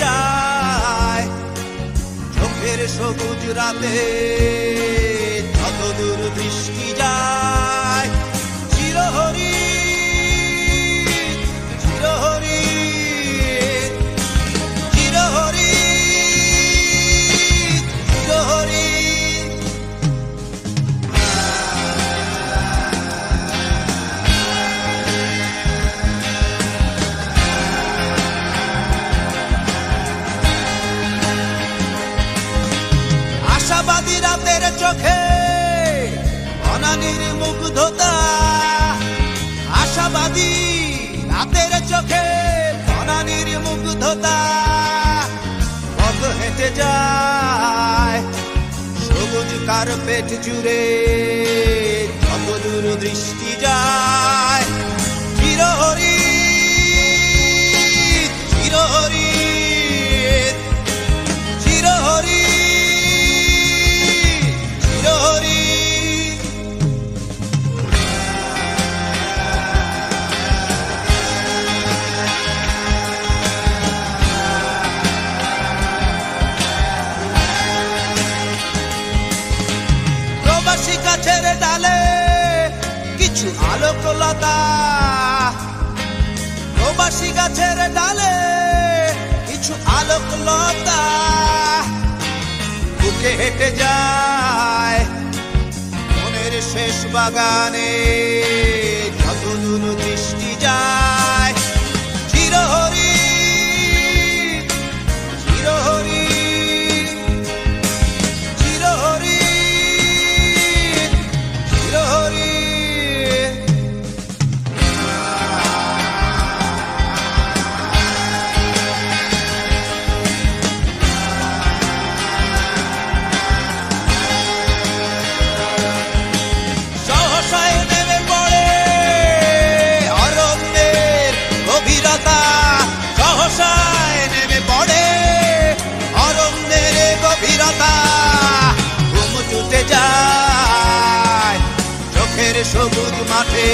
যায় চোখের সবুজ রাতে যত দূর দৃষ্টি যায় চিরহরিৎ চিরহরিৎ চিরহরিৎ চিরহরিৎ আশাবাদী রাতের চোখে অনানির মুগ্ধতা আশাবাদী রাতের চোখে অনানির মুগ্ধতা পথ হেঁটে যায় সবুজ কার্পেট জুড়ে যত দূর দৃষ্টি যায় চিরহরিৎ চিরহরিৎ চিরহরিৎ প্রবাসী গাছের ডালে কিছু আলোকলতা প্রবাসী গাছের ডালে কিছু আলোকলতা বুকে হেঁটে যায় মনের শেষ বাগানে যত দূর দৃষ্টি যায় চিরহরিৎ চিরহরিৎ চিরহরিৎ চিরহরিৎ সহসায় নেমে পড়ে অরণ্যের গভীরতা সহসায় নেমে পড়ে অরণ্যের গভীরতা ঘুম ছুটে যায় চোখের সবুজ মাঠে